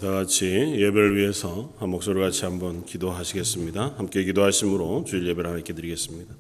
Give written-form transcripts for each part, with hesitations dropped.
다 같이 예배를 위해서 한 목소리 같이 한번 기도하시겠습니다. 함께 기도하심으로 주일 예배를 하나님께 드리겠습니다.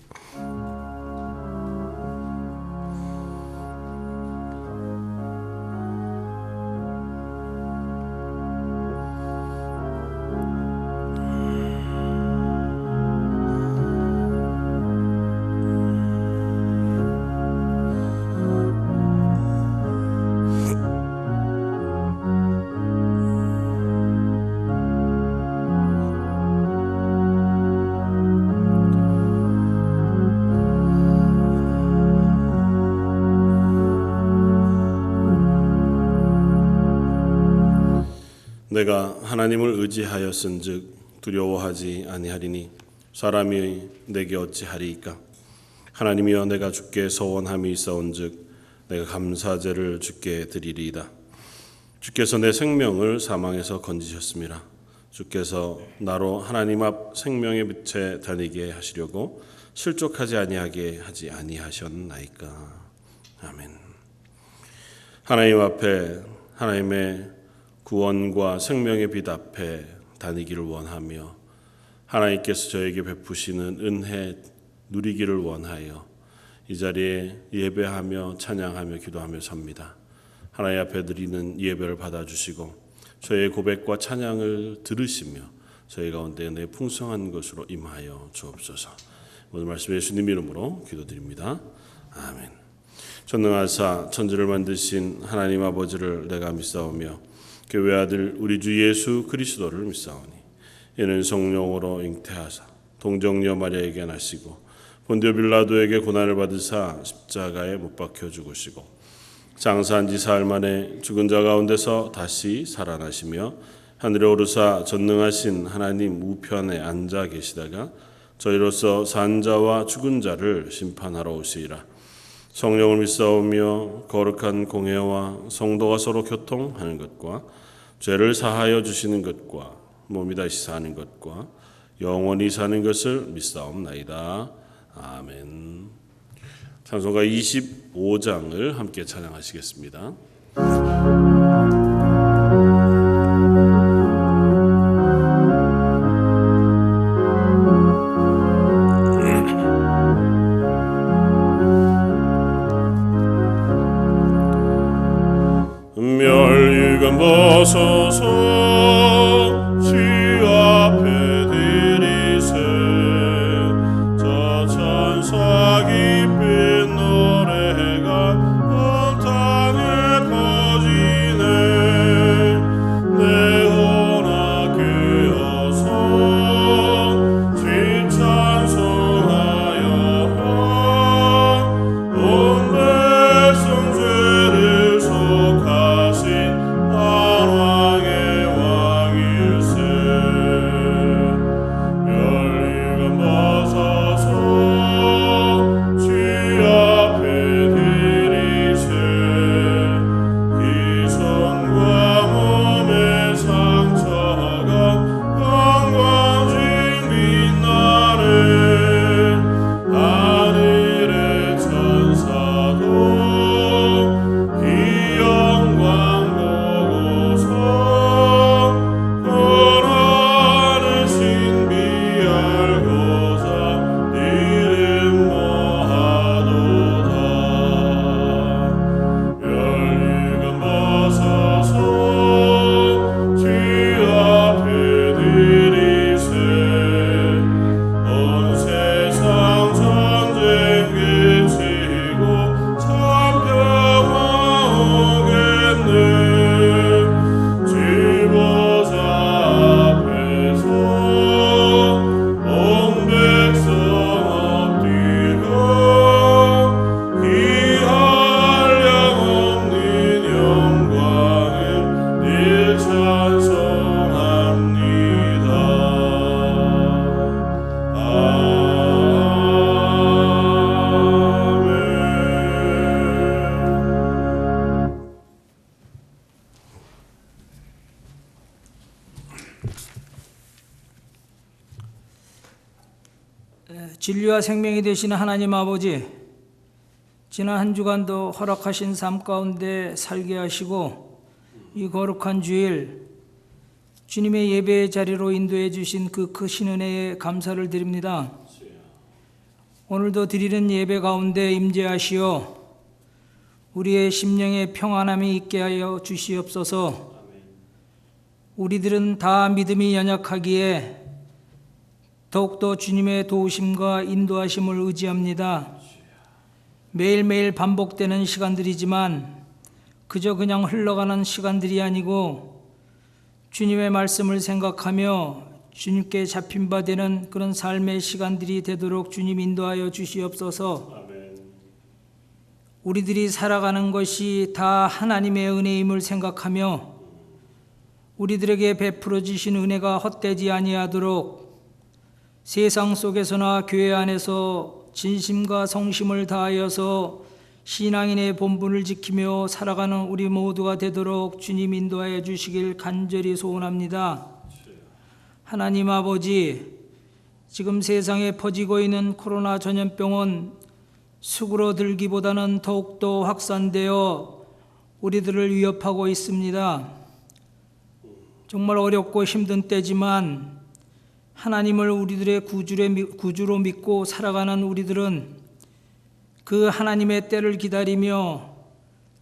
내가 하나님을 의지하였은즉 두려워하지 아니하리니 사람이 내게 어찌하리이까. 하나님이여, 내가 주께 서원함이 있사온즉 내가 감사제를 주께 드리리이다. 주께서 내 생명을 사망에서 건지셨음이라. 주께서 나로 하나님 앞 생명의 빛에 다니게 하시려고 실족하지 아니하게 하지 아니하셨나이까. 아멘. 하나님 앞에, 하나님의 구원과 생명의 빛 앞에 다니기를 원하며 하나님께서 저에게 베푸시는 은혜 누리기를 원하여 이 자리에 예배하며 찬양하며 기도하며 섭니다. 하나님 앞에 드리는 예배를 받아주시고 저의 고백과 찬양을 들으시며 저희 가운데 내 풍성한 것으로 임하여 주옵소서. 오늘 말씀 예수님 이름으로 기도드립니다. 아멘. 전능하사 천지를 만드신 하나님 아버지를 내가 믿사오며 교회 아들 우리 주 예수 그리스도를 믿사오니 이는 성령으로 잉태하사 동정녀 마리아에게 나시고 본디오 빌라도에게 고난을 받으사 십자가에 못 박혀 죽으시고 장사한 지 사흘 만에 죽은 자 가운데서 다시 살아나시며 하늘에 오르사 전능하신 하나님 우편에 앉아 계시다가 저희로서 산 자와 죽은 자를 심판하러 오시리라. 성령을 믿사오며 거룩한 공회와 성도가 서로 교통하는 것과 죄를 사하여 주시는 것과 몸이 다시 사는 것과 영원히 사는 것을 믿사옵나이다. 아멘. 찬송가 25장을 함께 찬양하시겠습니다. 멸류관 벗어서 주 앞에 들이세 저 천사 기쁜 노래가 온 땅에 퍼지네. 내 혼아 그어서 주 찬송하여 온 백성 죄를 속하신 왕의 왕일세. 멸류관 벗어서 주 앞에 들이세 이 손과 몸의 상처가 영광진 빛나네. 하늘의 천사도 이 영광 보고서 고난의 신비 알고자 이름 모아도다. 멸류관 벗어서 주 앞에 들이세 온 세상 전쟁 그치고 참 평화 오겠네. 주 보좌 앞에서 온 백성 엎드려 이 한량없는 영광을 늘 찬송합니다. 진리와 생명이 되시는 하나님 아버지, 지난 한 주간도 허락하신 삶 가운데 살게 하시고 이 거룩한 주일 주님의 예배의 자리로 인도해 주신 그 크신 은혜에 감사를 드립니다. 오늘도 드리는 예배 가운데 임재하시어 우리의 심령에 평안함이 있게 하여 주시옵소서. 우리들은 다 믿음이 연약하기에 더욱더 주님의 도우심과 인도하심을 의지합니다. 매일매일 반복되는 시간들이지만 그저 그냥 흘러가는 시간들이 아니고 주님의 말씀을 생각하며 주님께 잡힌 바 되는 그런 삶의 시간들이 되도록 주님 인도하여 주시옵소서. 우리들이 살아가는 것이 다 하나님의 은혜임을 생각하며 우리들에게 베풀어 주신 은혜가 헛되지 아니하도록 세상 속에서나 교회 안에서 진심과 성심을 다하여서 신앙인의 본분을 지키며 살아가는 우리 모두가 되도록 주님 인도하여 주시길 간절히 소원합니다. 하나님 아버지, 지금 세상에 퍼지고 있는 코로나 전염병은 수그러들기보다는 더욱더 확산되어 우리들을 위협하고 있습니다. 정말 어렵고 힘든 때지만 하나님을 우리들의 구주로 믿고 살아가는 우리들은 그 하나님의 때를 기다리며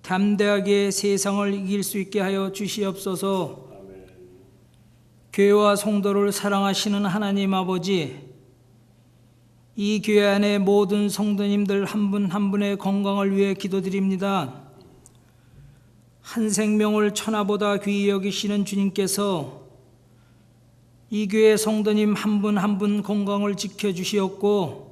담대하게 세상을 이길 수 있게 하여 주시옵소서. 교회와 성도를 사랑하시는 하나님 아버지, 이 교회 안의 모든 성도님들 한 분 한 분의 건강을 위해 기도드립니다. 한 생명을 천하보다 귀히 여기시는 주님께서 이 교회 성도님 한 분 한 분 건강을 지켜주시옵고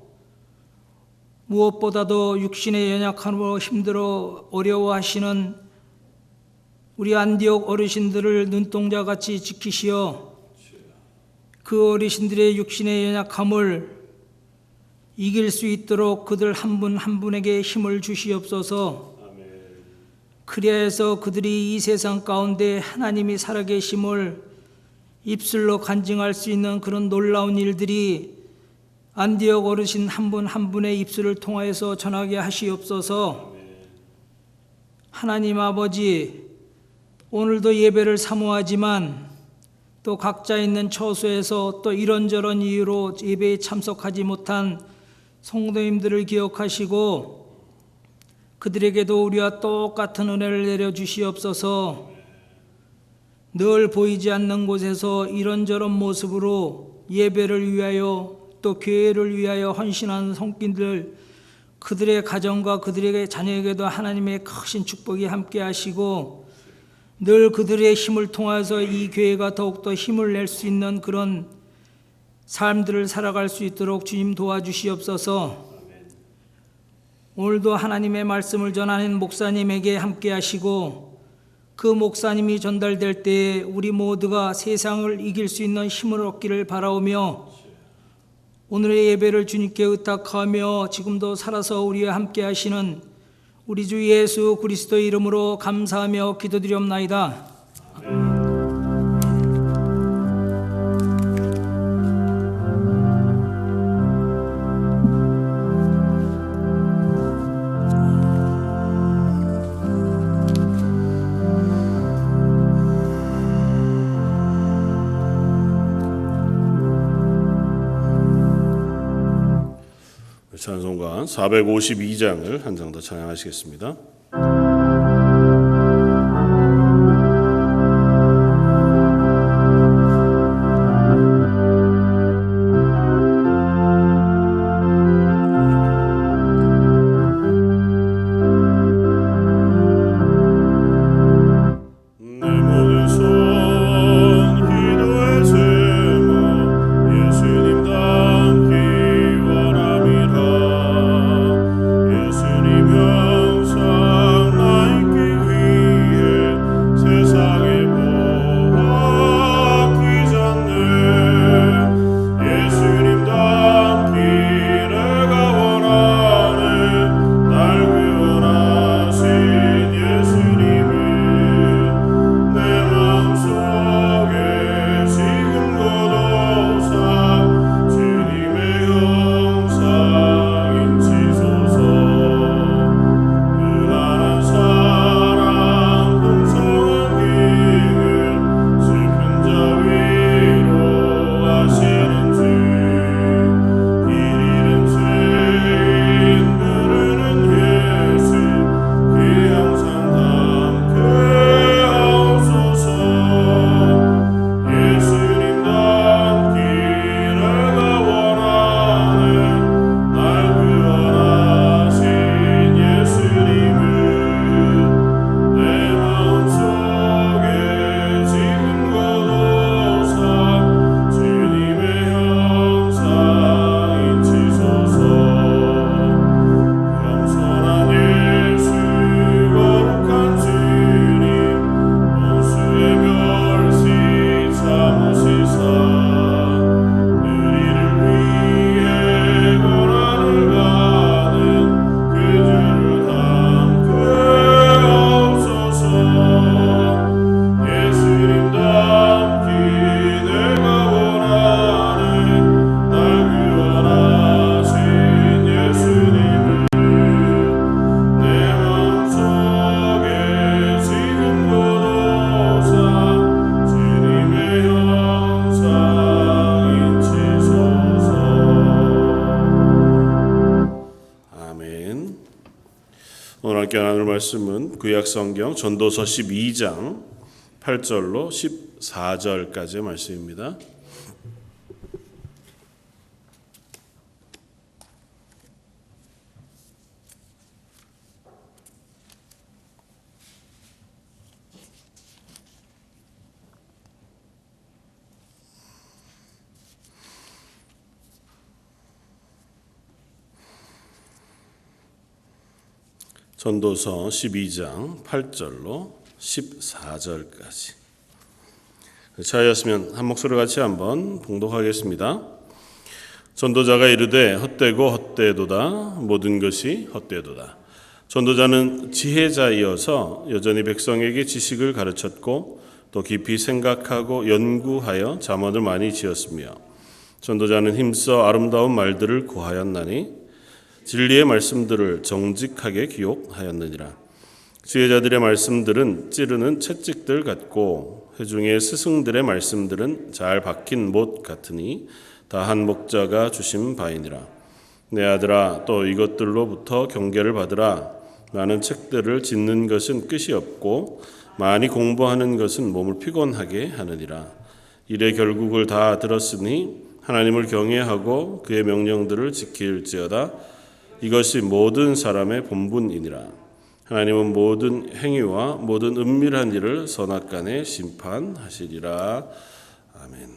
무엇보다도 육신의 연약함으로 힘들어 어려워하시는 우리 안디옥 어르신들을 눈동자같이 지키시어 그 어르신들의 육신의 연약함을 이길 수 있도록 그들 한 분 한 분에게 힘을 주시옵소서. 그리하여서 그들이 이 세상 가운데 하나님이 살아계심을 입술로 간증할 수 있는 그런 놀라운 일들이 안디옥 어르신 한 분 한 분의 입술을 통하여서 전하게 하시옵소서. 하나님 아버지, 오늘도 예배를 사모하지만 또 각자 있는 처소에서 또 이런저런 이유로 예배에 참석하지 못한 성도님들을 기억하시고 그들에게도 우리와 똑같은 은혜를 내려주시옵소서. 늘 보이지 않는 곳에서 이런저런 모습으로 예배를 위하여 또 교회를 위하여 헌신하는 성도들, 그들의 가정과 그들의 자녀에게도 하나님의 크신 축복이 함께 하시고 늘 그들의 힘을 통해서 이 교회가 더욱더 힘을 낼 수 있는 그런 삶들을 살아갈 수 있도록 주님 도와주시옵소서. 오늘도 하나님의 말씀을 전하는 목사님에게 함께 하시고 그 목사님이 전달될 때에 우리 모두가 세상을 이길 수 있는 힘을 얻기를 바라오며 오늘의 예배를 주님께 의탁하며 지금도 살아서 우리와 함께 하시는 우리 주 예수 그리스도의 이름으로 감사하며 기도드리옵나이다. 찬송가 452장을 한 장 더 찬양하시겠습니다. 예수님 영사 말씀은 구약성경 전도서 12장 8절로 14절까지의 말씀입니다. 전도서 12장 8절로 14절까지. 차였으면 한 목소리 같이 한번 봉독하겠습니다. 전도자가 이르되 헛되고 헛되도다 모든 것이 헛되도다. 전도자는 지혜자이어서 여전히 백성에게 지식을 가르쳤고 또 깊이 생각하고 연구하여 잠언을 많이 지었으며 전도자는 힘써 아름다운 말들을 구하였나니 진리의 말씀들을 정직하게 기록하였느니라. 지혜자들의 말씀들은 찌르는 채찍들 같고 회중의 스승들의 말씀들은 잘 박힌 못 같으니 다 한 목자가 주신 바이니라. 내 아들아 또 이것들로부터 경계를 받으라. 많은 책들을 짓는 것은 끝이 없고 많이 공부하는 것은 몸을 피곤하게 하느니라. 이래 결국을 다 들었으니 하나님을 경외하고 그의 명령들을 지킬지어다. 이것이 모든 사람의 본분이니라. 하나님은 모든 행위와 모든 은밀한 일을 선악간에 심판하시리라. 아멘.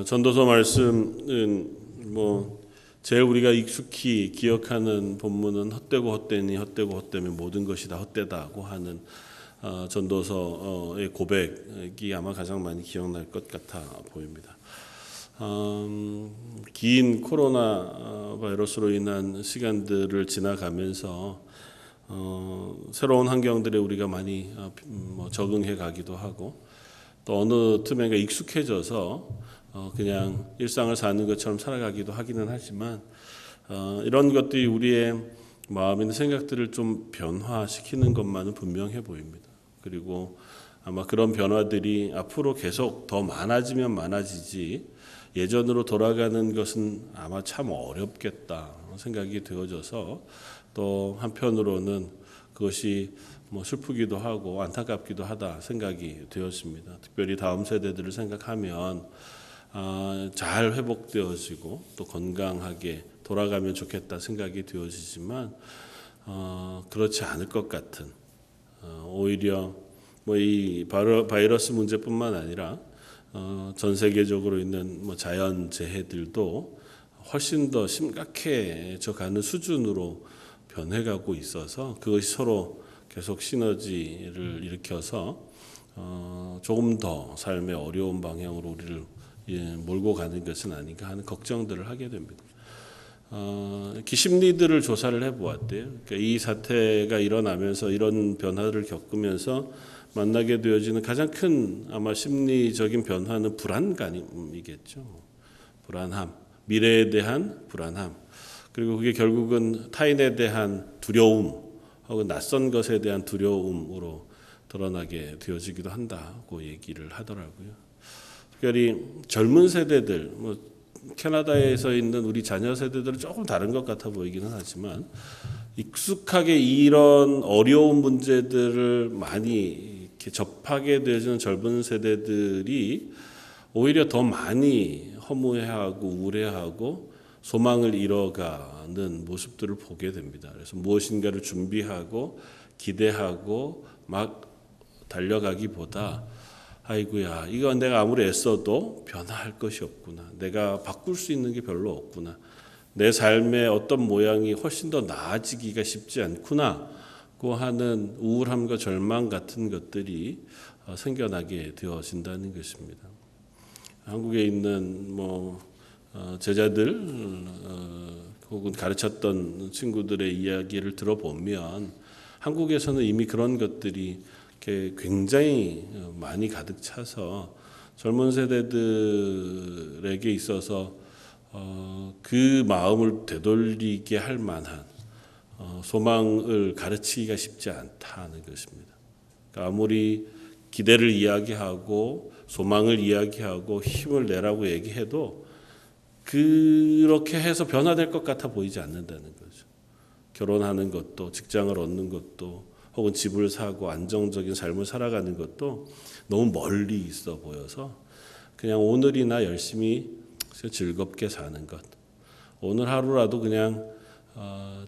전도서 말씀은 제일 우리가 익숙히 기억하는 본문은 헛되고 헛되니 헛되고 헛되면 모든 것이 다 헛되다고 하는 전도서의 고백이 아마 가장 많이 기억날 것 같아 보입니다. 긴 코로나 바이러스로 인한 시간들을 지나가면서 새로운 환경들에 우리가 많이 적응해 가기도 하고 또 어느 틈에가 익숙해져서 그냥 일상을 사는 것처럼 살아가기도 하기는 하지만 이런 것들이 우리의 마음이나 생각들을 좀 변화시키는 것만은 분명해 보입니다. 그리고 아마 그런 변화들이 앞으로 계속 더 많아지면 많아지지 예전으로 돌아가는 것은 아마 참 어렵겠다 생각이 되어져서 또 한편으로는 그것이 슬프기도 하고 안타깝기도 하다 생각이 되었습니다. 특별히 다음 세대들을 생각하면 잘 회복되어지고 또 건강하게 돌아가면 좋겠다 생각이 되어지지만 그렇지 않을 것 같은 오히려 이 바이러스 문제뿐만 아니라 전 세계적으로 있는 자연 재해들도 훨씬 더 심각해져 가는 수준으로 변해가고 있어서 그것이 서로 계속 시너지를 일으켜서 조금 더 삶의 어려운 방향으로 우리를 몰고 가는 것은 아닌가 하는 걱정들을 하게 됩니다. 심리들을 조사를 해보았대요. 그러니까 이 사태가 일어나면서 이런 변화를 겪으면서 만나게 되어지는 가장 큰 아마 심리적인 변화는 불안감이겠죠. 불안함, 미래에 대한 불안함, 그리고 그게 결국은 타인에 대한 두려움 혹은 낯선 것에 대한 두려움으로 드러나게 되어지기도 한다고 얘기를 하더라고요. 특별히 젊은 세대들, 캐나다에서 있는 우리 자녀 세대들은 조금 다른 것 같아 보이기는 하지만 익숙하게 이런 어려운 문제들을 많이 이렇게 접하게 되는 젊은 세대들이 오히려 더 많이 허무해하고 우울해하고 소망을 잃어가는 모습들을 보게 됩니다. 그래서 무엇인가를 준비하고 기대하고 막 달려가기보다 아이고야 이건 내가 아무리 애써도 변화할 것이 없구나. 내가 바꿀 수 있는 게 별로 없구나. 내 삶의 어떤 모양이 훨씬 더 나아지기가 쉽지 않구나고 하는 우울함과 절망 같은 것들이 생겨나게 되어진다는 것입니다. 한국에 있는 제자들 혹은 가르쳤던 친구들의 이야기를 들어보면 한국에서는 이미 그런 것들이 굉장히 많이 가득 차서 젊은 세대들에게 있어서 그 마음을 되돌리게 할 만한 소망을 가르치기가 쉽지 않다는 것입니다. 그러니까 아무리 기대를 이야기하고 소망을 이야기하고 힘을 내라고 얘기해도 그렇게 해서 변화될 것 같아 보이지 않는다는 거죠. 결혼하는 것도, 직장을 얻는 것도, 혹은 집을 사고 안정적인 삶을 살아가는 것도 너무 멀리 있어 보여서 그냥 오늘이나 열심히 즐겁게 사는 것, 오늘 하루라도 그냥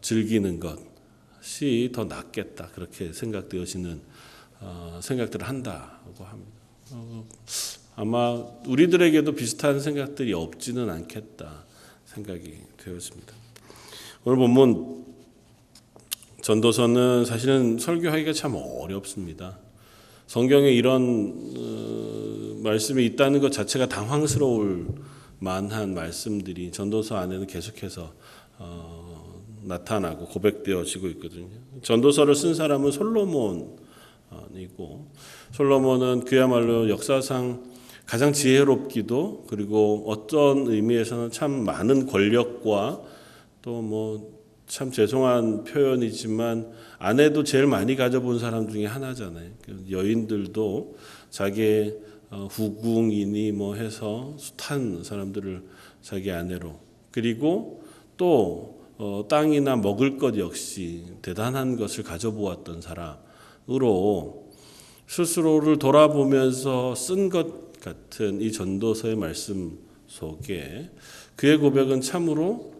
즐기는 것이 더 낫겠다, 그렇게 생각되어지는 생각들을 한다고 합니다. 아마 우리들에게도 비슷한 생각들이 없지는 않겠다 생각이 되었습니다. 오늘 본문 전도서는 사실은 설교하기가 참 어렵습니다. 성경에 이런 말씀이 있다는 것 자체가 당황스러울 만한 말씀들이 전도서 안에는 계속해서 나타나고 고백되어지고 있거든요. 전도서를 쓴 사람은 솔로몬이고, 솔로몬은 그야말로 역사상 가장 지혜롭기도, 그리고 어떤 의미에서는 참 많은 권력과 또 참 죄송한 표현이지만 아내도 제일 많이 가져본 사람 중에 하나잖아요. 여인들도 자기의 후궁이니 해서 숱한 사람들을 자기 아내로, 그리고 또 땅이나 먹을 것 역시 대단한 것을 가져보았던 사람으로 스스로를 돌아보면서 쓴 것 같은 이 전도서의 말씀 속에 그의 고백은 참으로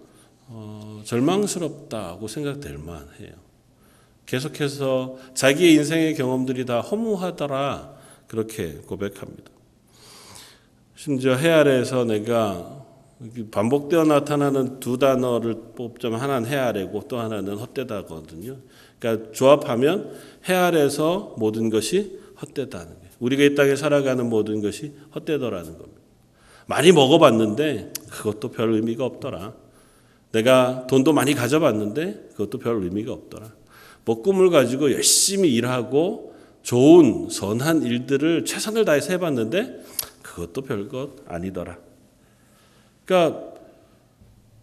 절망스럽다고 생각될 만해요. 계속해서 자기의 인생의 경험들이 다 허무하더라, 그렇게 고백합니다. 심지어 해 아래에서 내가 반복되어 나타나는 두 단어를 뽑자면 하나는 해 아래고 또 하나는 헛되다거든요. 그러니까 조합하면 해 아래에서 모든 것이 헛되다는 거예요. 우리가 이 땅에 살아가는 모든 것이 헛되더라는 겁니다. 많이 먹어봤는데 그것도 별 의미가 없더라. 내가 돈도 많이 가져봤는데 그것도 별 의미가 없더라. 꿈을 가지고 열심히 일하고 좋은 선한 일들을 최선을 다해서 해봤는데 그것도 별것 아니더라. 그러니까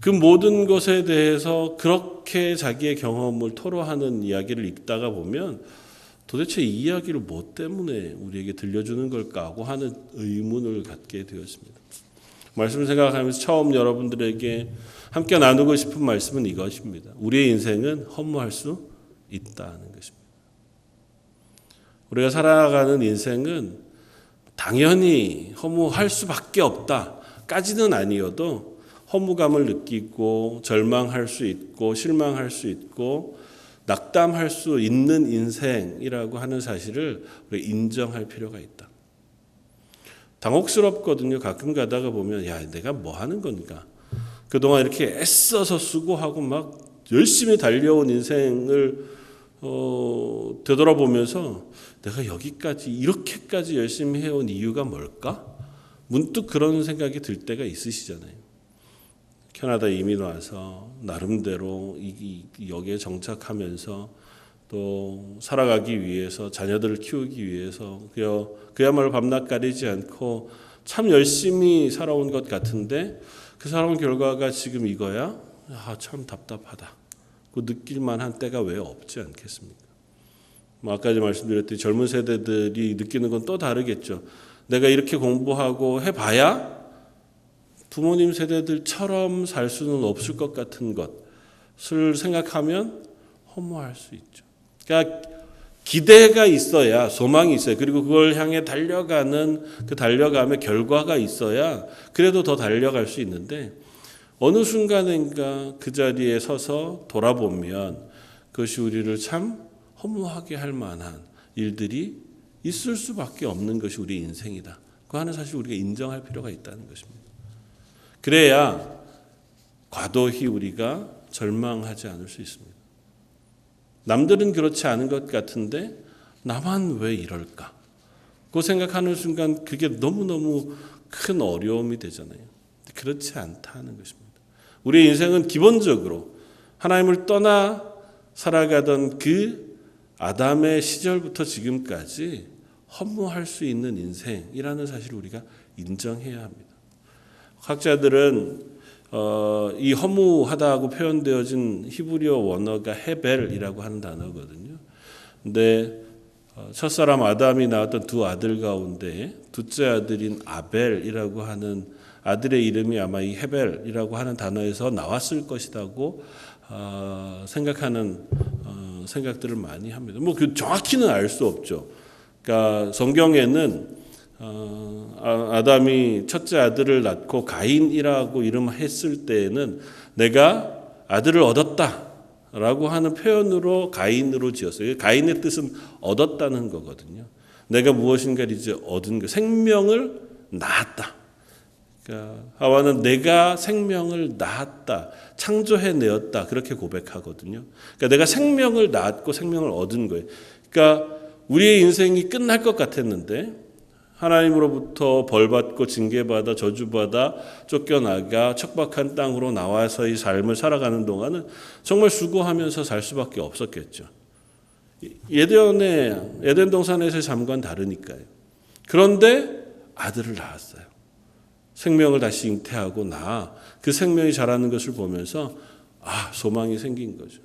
그 모든 것에 대해서 그렇게 자기의 경험을 토로하는 이야기를 읽다가 보면 도대체 이 이야기를 뭐 때문에 우리에게 들려주는 걸까 하고 하는 의문을 갖게 되었습니다. 말씀을 생각하면서 처음 여러분들에게 함께 나누고 싶은 말씀은 이것입니다. 우리의 인생은 허무할 수 있다는 것입니다. 우리가 살아가는 인생은 당연히 허무할 수밖에 없다까지는 아니어도 허무감을 느끼고 절망할 수 있고 실망할 수 있고 낙담할 수 있는 인생이라고 하는 사실을 우리가 인정할 필요가 있다. 당혹스럽거든요. 가끔 가다가 보면 내가 뭐 하는 건가? 그동안 이렇게 애써서 수고하고 막 열심히 달려온 인생을 되돌아보면서 내가 여기까지 이렇게까지 열심히 해온 이유가 뭘까? 문득 그런 생각이 들 때가 있으시잖아요. 캐나다 이민 와서 나름대로 여기에 정착하면서 또 살아가기 위해서 자녀들을 키우기 위해서 그야말로 밤낮 가리지 않고 참 열심히 살아온 것 같은데 그 살아온 결과가 지금 이거야? 참 답답하다. 그 느낄 만한 때가 왜 없지 않겠습니까? 아까 말씀드렸듯이 젊은 세대들이 느끼는 건 또 다르겠죠. 내가 이렇게 공부하고 해봐야 부모님 세대들처럼 살 수는 없을 것 같은 것을 생각하면 허무할 수 있죠. 그러니까 기대가 있어야 소망이 있어요. 그리고 그걸 향해 달려가는 그 달려감의 결과가 있어야 그래도 더 달려갈 수 있는데 어느 순간인가 그 자리에 서서 돌아보면 그것이 우리를 참 허무하게 할 만한 일들이 있을 수밖에 없는 것이 우리 인생이다. 그 하는 사실 우리가 인정할 필요가 있다는 것입니다. 그래야 과도히 우리가 절망하지 않을 수 있습니다. 남들은 그렇지 않은 것 같은데 나만 왜 이럴까? 그 생각하는 순간 그게 너무너무 큰 어려움이 되잖아요. 그렇지 않다는 것입니다. 우리의 인생은 기본적으로 하나님을 떠나 살아가던 그 아담의 시절부터 지금까지 허무할 수 있는 인생이라는 사실을 우리가 인정해야 합니다. 학자들은 이 허무하다고 표현되어진 히브리어 원어가 헤벨이라고 하는 단어거든요. 근데 첫사람 아담이 낳았던 두 아들 가운데 둘째 아들인 아벨이라고 하는 아들의 이름이 아마 이 헤벨이라고 하는 단어에서 나왔을 것이라고 생각하는 생각들을 많이 합니다. 뭐 그 정확히는 알 수 없죠. 그러니까 성경에는 아담이 첫째 아들을 낳고 가인이라고 이름했을 때에는 내가 아들을 얻었다라고 하는 표현으로 가인으로 지었어요. 가인의 뜻은 얻었다는 거거든요. 내가 무엇인가를 이제 얻은 거, 생명을 낳았다. 그러니까 하와는 내가 생명을 낳았다, 창조해내었다 그렇게 고백하거든요. 그러니까 내가 생명을 낳았고 생명을 얻은 거예요. 그러니까 우리의 인생이 끝날 것 같았는데 하나님으로부터 벌받고 징계받아 저주받아 쫓겨나가 척박한 땅으로 나와서 이 삶을 살아가는 동안은 정말 수고하면서 살 수밖에 없었겠죠. 에덴 동산에서의 삶과는 다르니까요. 그런데 아들을 낳았어요. 생명을 다시 잉태하고 그 생명이 자라는 것을 보면서 소망이 생긴 거죠.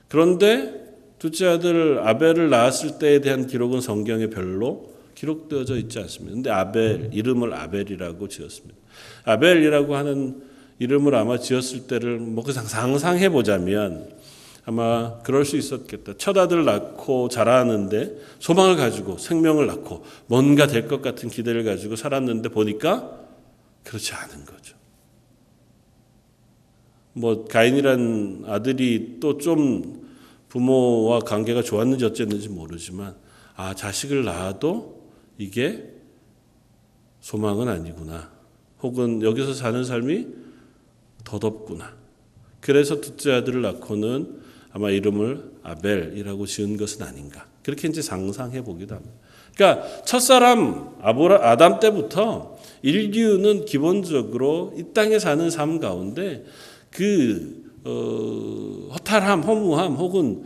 그런데 둘째 아들 아벨을 낳았을 때에 대한 기록은 성경에 별로 기록되어져 있지 않습니다. 그런데 이름을 아벨이라고 지었습니다. 아벨이라고 하는 이름을 아마 지었을 때를 그냥 상상해 보자면 아마 그럴 수 있었겠다. 첫 아들을 낳고 자라는데 소망을 가지고 생명을 낳고 뭔가 될 것 같은 기대를 가지고 살았는데 보니까 그렇지 않은 거죠. 가인이란 아들이 또 좀 부모와 관계가 좋았는지 어쨌는지 모르지만 자식을 낳아도 이게 소망은 아니구나. 혹은 여기서 사는 삶이 더덥구나. 그래서 둘째 아들을 낳고는 아마 이름을 아벨이라고 지은 것은 아닌가. 그렇게 이제 상상해 보기도 합니다. 그러니까 첫사람 아담 때부터 인류는 기본적으로 이 땅에 사는 삶 가운데 허탈함, 허무함 혹은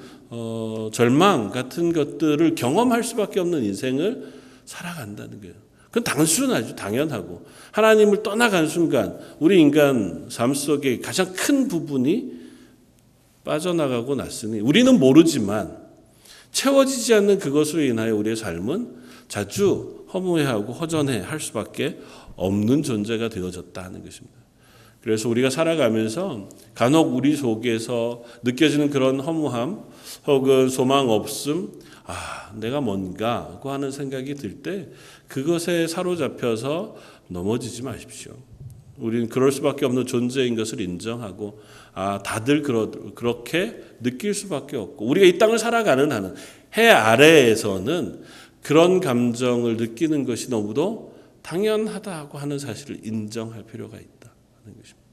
절망 같은 것들을 경험할 수밖에 없는 인생을 살아간다는 거예요. 그건 단순하죠. 당연하고. 하나님을 떠나간 순간 우리 인간 삶 속에 가장 큰 부분이 빠져나가고 났으니 우리는 모르지만 채워지지 않는 그것으로 인하여 우리의 삶은 자주 허무해하고 허전해할 수밖에 없는 존재가 되어졌다 하는 것입니다. 그래서 우리가 살아가면서 간혹 우리 속에서 느껴지는 그런 허무함 혹은 소망 없음, 내가 뭔가 하고 하는 생각이 들 때 그것에 사로잡혀서 넘어지지 마십시오. 우리는 그럴 수밖에 없는 존재인 것을 인정하고 다들 그렇게 느낄 수밖에 없고 우리가 이 땅을 살아가는 한은 해 아래에서는 그런 감정을 느끼는 것이 너무도 당연하다고 하는 사실을 인정할 필요가 있다 하는 것입니다.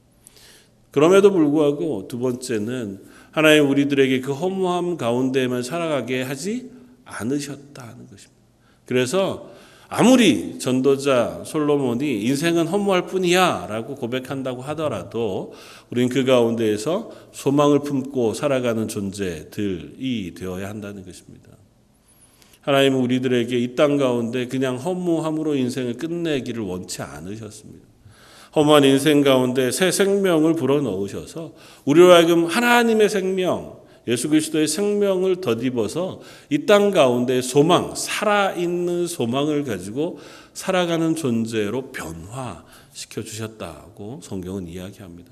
그럼에도 불구하고 두 번째는 하나님 우리들에게 그 허무함 가운데에만 살아가게 하지 않으셨다 하는 것입니다. 그래서 아무리 전도자 솔로몬이 인생은 허무할 뿐이야 라고 고백한다고 하더라도 우리는 그 가운데에서 소망을 품고 살아가는 존재들이 되어야 한다는 것입니다. 하나님은 우리들에게 이 땅 가운데 그냥 허무함으로 인생을 끝내기를 원치 않으셨습니다. 허무한 인생 가운데 새 생명을 불어넣으셔서 우리로 하여금 하나님의 생명, 예수 그리스도의 생명을 덧입어서 이 땅 가운데 소망, 살아있는 소망을 가지고 살아가는 존재로 변화시켜 주셨다고 성경은 이야기합니다.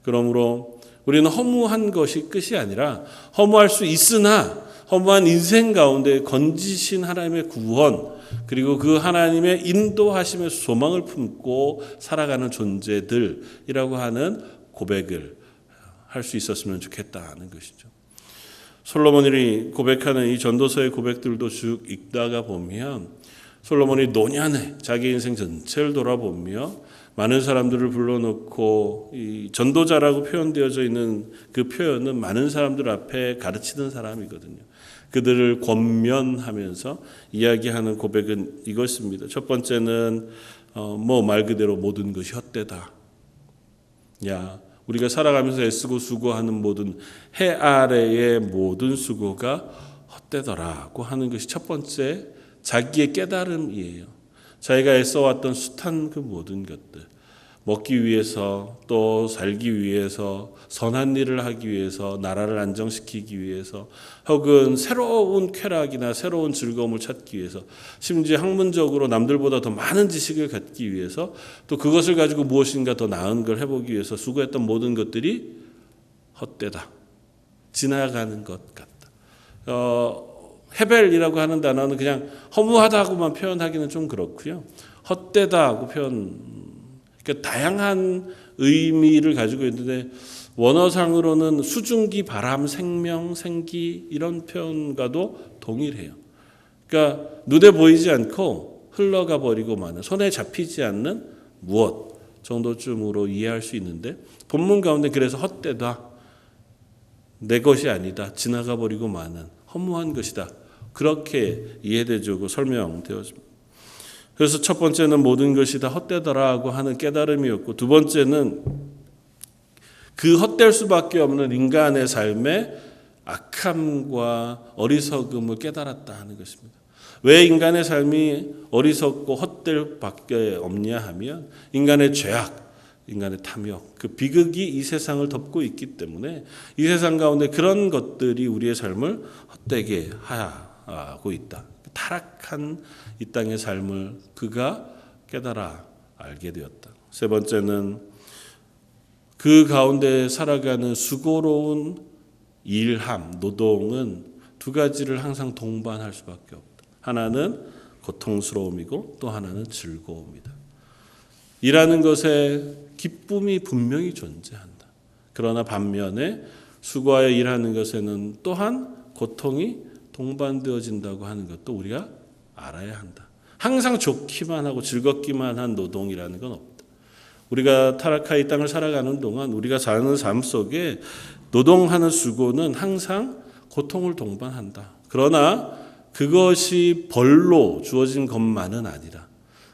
그러므로 우리는 허무한 것이 끝이 아니라 허무할 수 있으나 허무한 인생 가운데 건지신 하나님의 구원 그리고 그 하나님의 인도하심의 소망을 품고 살아가는 존재들이라고 하는 고백을 할 수 있었으면 좋겠다는 것이죠. 솔로몬이 고백하는 이 전도서의 고백들도 쭉 읽다가 보면 솔로몬이 노년에 자기 인생 전체를 돌아보며 많은 사람들을 불러놓고 이 전도자라고 표현되어져 있는 그 표현은 많은 사람들 앞에 가르치는 사람이거든요. 그들을 권면하면서 이야기하는 고백은 이것입니다. 첫 번째는 말 그대로 모든 것이 헛되다. 우리가 살아가면서 애쓰고 수고하는 모든 해 아래의 모든 수고가 헛되더라고 하는 것이 첫 번째 자기의 깨달음이에요. 자기가 애써왔던 숱한 그 모든 것들 먹기 위해서 또 살기 위해서 선한 일을 하기 위해서 나라를 안정시키기 위해서 혹은 새로운 쾌락이나 새로운 즐거움을 찾기 위해서 심지어 학문적으로 남들보다 더 많은 지식을 갖기 위해서 또 그것을 가지고 무엇인가 더 나은 걸 해보기 위해서 수고했던 모든 것들이 헛되다. 지나가는 것 같다. 헤벨이라고 하는 단어는 그냥 허무하다고만 표현하기는 좀 그렇고요. 헛되다고 그러니까 다양한 의미를 가지고 있는데 원어상으로는 수증기, 바람, 생명, 생기 이런 표현과도 동일해요. 그러니까 눈에 보이지 않고 흘러가 버리고 마는, 손에 잡히지 않는 무엇 정도쯤으로 이해할 수 있는데 본문 가운데 그래서 헛되다, 내 것이 아니다, 지나가 버리고 마는 허무한 것이다, 그렇게 이해되고 설명되었습니다. 그래서 첫 번째는 모든 것이 다 헛되더라고 하는 깨달음이었고, 두 번째는 그 헛될 수밖에 없는 인간의 삶의 악함과 어리석음을 깨달았다 하는 것입니다. 왜 인간의 삶이 어리석고 헛될 밖에 없냐 하면 인간의 죄악, 인간의 탐욕, 그 비극이 이 세상을 덮고 있기 때문에 이 세상 가운데 그런 것들이 우리의 삶을 헛되게 하고 있다. 타락한 이 땅의 삶을 그가 깨달아 알게 되었다. 세 번째는 그 가운데 살아가는 수고로운 일함, 노동은 두 가지를 항상 동반할 수밖에 없다. 하나는 고통스러움이고 또 하나는 즐거움이다. 일하는 것에 기쁨이 분명히 존재한다. 그러나 반면에 수고하여 일하는 것에는 또한 고통이 동반되어진다고 하는 것도 우리가 알아야 한다. 항상 좋기만 하고 즐겁기만 한 노동이라는 건 없다. 우리가 타락하여 이 땅을 살아가는 동안 우리가 사는 삶 속에 노동하는 수고는 항상 고통을 동반한다. 그러나 그것이 벌로 주어진 것만은 아니라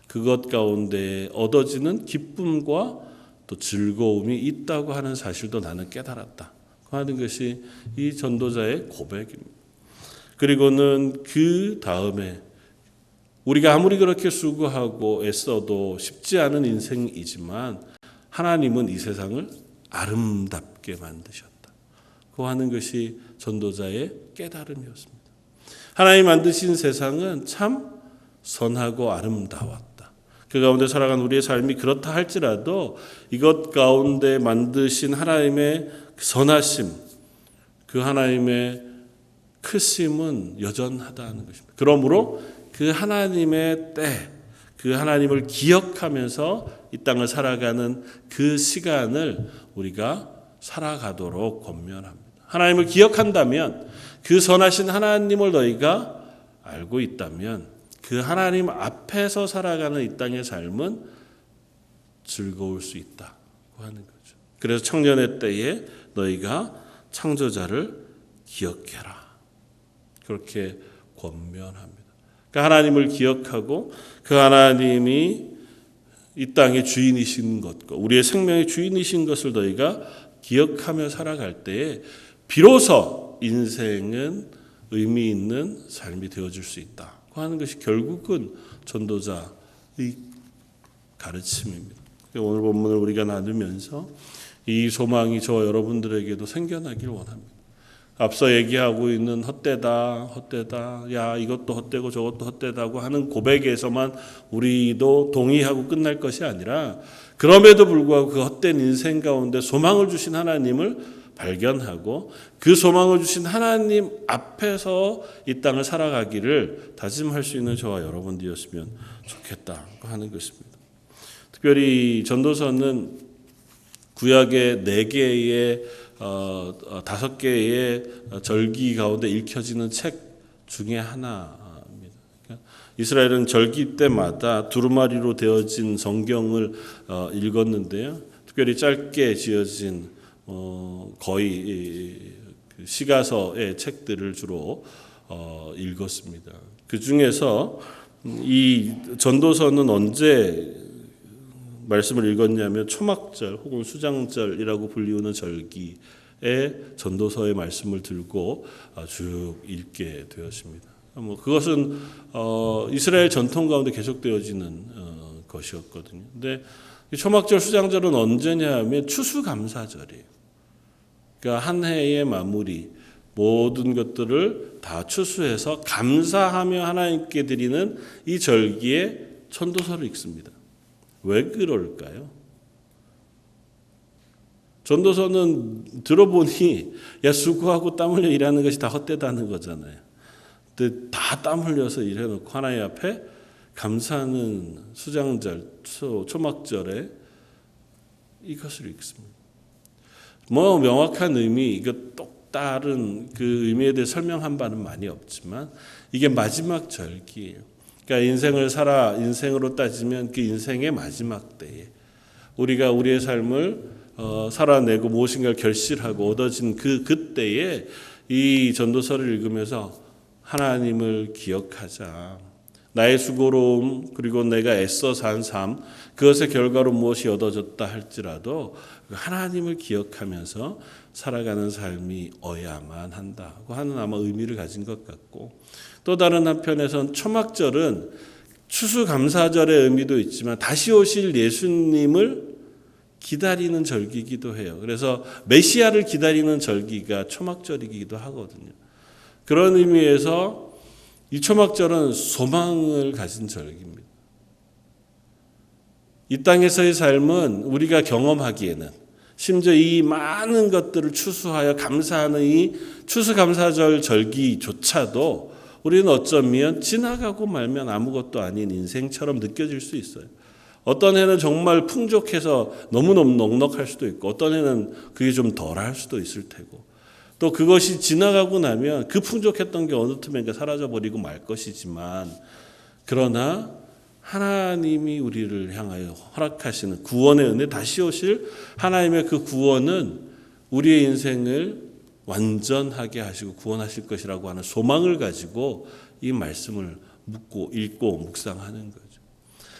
그것 가운데 얻어지는 기쁨과 또 즐거움이 있다고 하는 사실도 나는 깨달았다 하는 것이 이 전도자의 고백입니다. 그리고는 그 다음에 우리가 아무리 그렇게 수고하고 애써도 쉽지 않은 인생이지만 하나님은 이 세상을 아름답게 만드셨다. 그 하는 것이 전도자의 깨달음이었습니다. 하나님 만드신 세상은 참 선하고 아름다웠다. 그 가운데 살아간 우리의 삶이 그렇다 할지라도 이것 가운데 만드신 하나님의 선하심, 그 하나님의 크심은 여전하다는 것입니다. 그러므로 그 하나님의 때, 그 하나님을 기억하면서 이 땅을 살아가는 그 시간을 우리가 살아가도록 권면합니다. 하나님을 기억한다면, 그 선하신 하나님을 너희가 알고 있다면 그 하나님 앞에서 살아가는 이 땅의 삶은 즐거울 수 있다고 하는 거죠. 그래서 청년의 때에 너희가 창조자를 기억해라. 그렇게 권면합니다. 그 하나님을 기억하고 그 하나님이 이 땅의 주인이신 것과 우리의 생명의 주인이신 것을 너희가 기억하며 살아갈 때에 비로소 인생은 의미 있는 삶이 되어질 수 있다고 하는 것이 결국은 전도자의 가르침입니다. 오늘 본문을 우리가 나누면서 이 소망이 저와 여러분들에게도 생겨나길 원합니다. 앞서 얘기하고 있는 헛되다, 야 이것도 헛되고 저것도 헛되다고 하는 고백에서만 우리도 동의하고 끝날 것이 아니라 그럼에도 불구하고 그 헛된 인생 가운데 소망을 주신 하나님을 발견하고 그 소망을 주신 하나님 앞에서 이 땅을 살아가기를 다짐할 수 있는 저와 여러분들이었으면 좋겠다고 하는 것입니다. 특별히 전도서는 구약의 4개의 5개의 절기 가운데 읽혀지는 책 중에 하나입니다. 그러니까 이스라엘은 절기 때마다 두루마리로 되어진 성경을 읽었는데요. 특별히 짧게 지어진 거의 시가서의 책들을 주로 읽었습니다. 그 중에서 이 전도서는 언제 말씀을 읽었냐면 초막절 혹은 수장절이라고 불리우는 절기에 전도서의 말씀을 들고 쭉 읽게 되었습니다. 그것은 이스라엘 전통 가운데 계속되어지는 것이었거든요. 근데 초막절 수장절은 언제냐 하면 추수감사절이에요. 그러니까 한 해의 마무리 모든 것들을 다 추수해서 감사하며 하나님께 드리는 이 절기에 전도서를 읽습니다. 왜 그럴까요? 전도서는 들어보니 야 수고하고 땀 흘려 일하는 것이 다 헛되다는 거잖아요. 근데 다 땀 흘려서 일해놓고 하나님 앞에 감사하는 수장절, 초막절에 이것을 읽습니다. 뭐 명확한 의미, 이거 또 다른 그 의미에 대해 설명한 바는 많이 없지만 이게 마지막 절기예요. 그러니까 인생으로 따지면 그 인생의 마지막 때에 우리가 우리의 삶을 살아내고 무엇인가를 결실하고 얻어진 그때에 이 전도서를 읽으면서 하나님을 기억하자. 나의 수고로움 그리고 내가 애써 산 삶 그것의 결과로 무엇이 얻어졌다 할지라도 하나님을 기억하면서 살아가는 삶이 어야만 한다고 하는 아마 의미를 가진 것 같고, 또 다른 한편에선 초막절은 추수감사절의 의미도 있지만 다시 오실 예수님을 기다리는 절기이기도 해요. 그래서 메시아를 기다리는 절기가 초막절이기도 하거든요. 그런 의미에서 이 초막절은 소망을 가진 절기입니다. 이 땅에서의 삶은 우리가 경험하기에는 심지어 이 많은 것들을 추수하여 감사하는 이 추수감사절 절기조차도 우리는 어쩌면 지나가고 말면 아무것도 아닌 인생처럼 느껴질 수 있어요. 어떤 해는 정말 풍족해서 너무너무 넉넉할 수도 있고 어떤 해는 그게 좀 덜할 수도 있을 테고 또 그것이 지나가고 나면 그 풍족했던 게 어느 틈엔가 사라져버리고 말 것이지만, 그러나 하나님이 우리를 향하여 허락하시는 구원의 은혜, 다시 오실 하나님의 그 구원은 우리의 인생을 완전하게 하시고 구원하실 것이라고 하는 소망을 가지고 이 말씀을 묻고 읽고 묵상하는 거죠.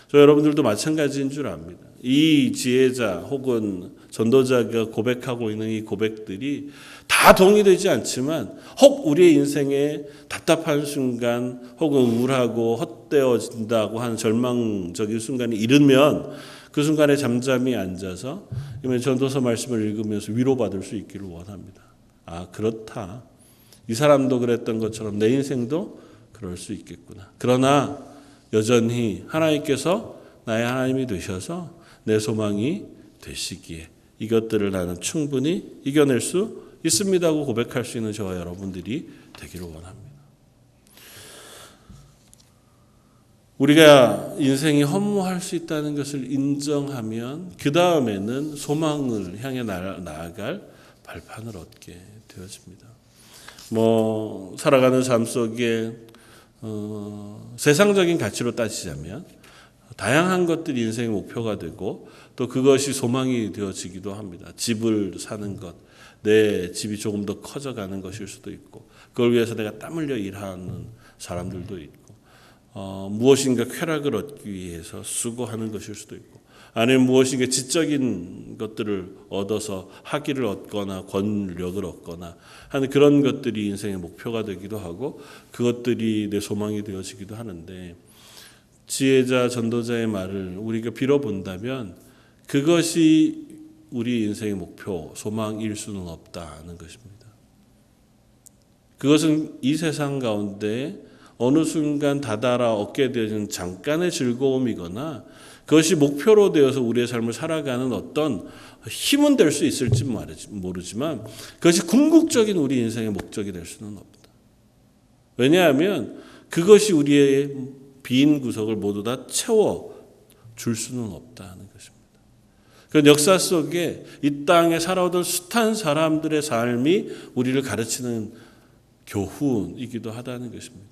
저 여러분들도 마찬가지인 줄 압니다. 이 지혜자 혹은 전도자가 고백하고 있는 이 고백들이 다 동의되지 않지만 혹 우리의 인생에 답답한 순간 혹은 우울하고 헛되어진다고 하는 절망적인 순간이 이르면 그 순간에 잠잠히 앉아서 전도서 말씀을 읽으면서 위로받을 수 있기를 원합니다. 아, 그렇다. 이 사람도 그랬던 것처럼 내 인생도 그럴 수 있겠구나. 그러나 여전히 하나님께서 나의 하나님이 되셔서 내 소망이 되시기에 이것들을 나는 충분히 이겨낼 수 있습니다고 고백할 수 있는 저와 여러분들이 되기를 원합니다. 우리가 인생이 허무할 수 있다는 것을 인정하면 그 다음에는 소망을 향해 나아갈 발판을 얻게 되어집니다. 살아가는 삶 속에 세상적인 가치로 따지자면 다양한 것들이 인생의 목표가 되고 또 그것이 소망이 되어지기도 합니다. 집을 사는 것, 내 집이 조금 더 커져가는 것일 수도 있고 그걸 위해서 내가 땀 흘려 일하는 사람들도 있고 무엇인가 쾌락을 얻기 위해서 수고하는 것일 수도 있고 아니면 무엇인가 지적인 것들을 얻어서 학위를 얻거나 권력을 얻거나 하는 그런 것들이 인생의 목표가 되기도 하고 그것들이 내 소망이 되어지기도 하는데, 지혜자 전도자의 말을 우리가 빌어본다면 그것이 우리 인생의 목표, 소망일 수는 없다는 것입니다. 그것은 이 세상 가운데 어느 순간 다다라 얻게 되는 잠깐의 즐거움이거나 그것이 목표로 되어서 우리의 삶을 살아가는 어떤 힘은 될 수 있을지 모르지만 그것이 궁극적인 우리 인생의 목적이 될 수는 없다. 왜냐하면 그것이 우리의 빈 구석을 모두 다 채워줄 수는 없다는 것입니다. 그 역사 속에 이 땅에 살아오던 숱한 사람들의 삶이 우리를 가르치는 교훈이기도 하다는 것입니다.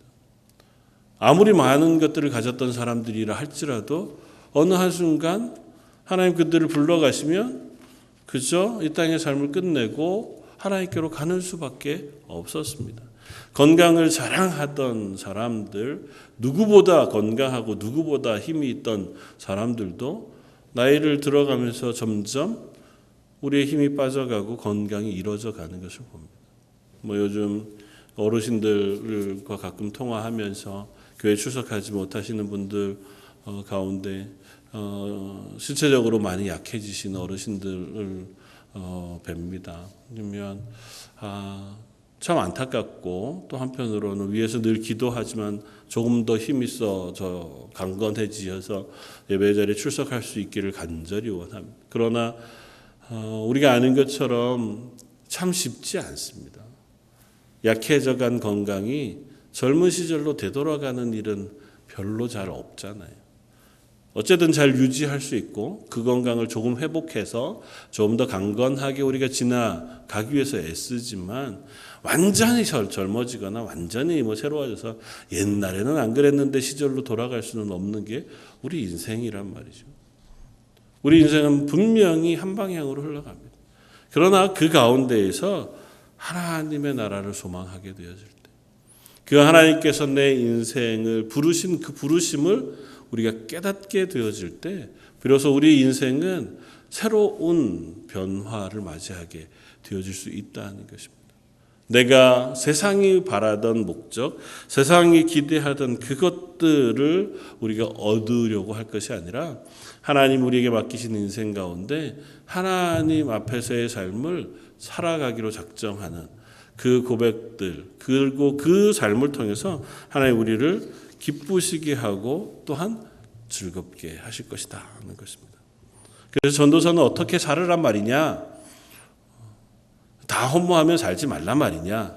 아무리 많은 것들을 가졌던 사람들이라 할지라도 어느 한순간 하나님 그들을 불러가시면 그저 이 땅의 삶을 끝내고 하나님께로 가는 수밖에 없었습니다. 건강을 자랑하던 사람들, 누구보다 건강하고 누구보다 힘이 있던 사람들도 나이를 들어가면서 점점 우리의 힘이 빠져가고 건강이 이루어져 가는 것을 봅니다. 요즘 어르신들과 가끔 통화하면서 교회 출석하지 못하시는 분들 가운데 신체적으로 많이 약해지시는 어르신들을 뵙니다. 그러면 참 안타깝고 또 한편으로는 위에서 늘 기도하지만 조금 더 힘이 있어 강건해지어서 예배 자리에 출석할 수 있기를 간절히 원합니다. 그러나 우리가 아는 것처럼 참 쉽지 않습니다. 약해져간 건강이 젊은 시절로 되돌아가는 일은 별로 잘 없잖아요. 어쨌든 잘 유지할 수 있고 그 건강을 조금 회복해서 좀 더 강건하게 우리가 지나가기 위해서 애쓰지만 완전히 젊어지거나 완전히 새로워져서 옛날에는 안 그랬는데 시절로 돌아갈 수는 없는 게 우리 인생이란 말이죠. 우리 인생은 분명히 한 방향으로 흘러갑니다. 그러나 그 가운데에서 하나님의 나라를 소망하게 되어질 때, 그 하나님께서 내 인생을 부르신 그 부르심을 우리가 깨닫게 되어질 때 비로소 우리 인생은 새로운 변화를 맞이하게 되어질 수 있다는 것입니다. 내가 세상이 바라던 목적, 세상이 기대하던 그것들을 우리가 얻으려고 할 것이 아니라 하나님 우리에게 맡기신 인생 가운데 하나님 앞에서의 삶을 살아가기로 작정하는 그 고백들, 그리고 그 삶을 통해서 하나님 우리를 기쁘시게 하고 또한 즐겁게 하실 것이다 하는 것입니다. 그래서 전도서는 어떻게 살으란 말이냐? 다 허무하며 살지 말란 말이냐?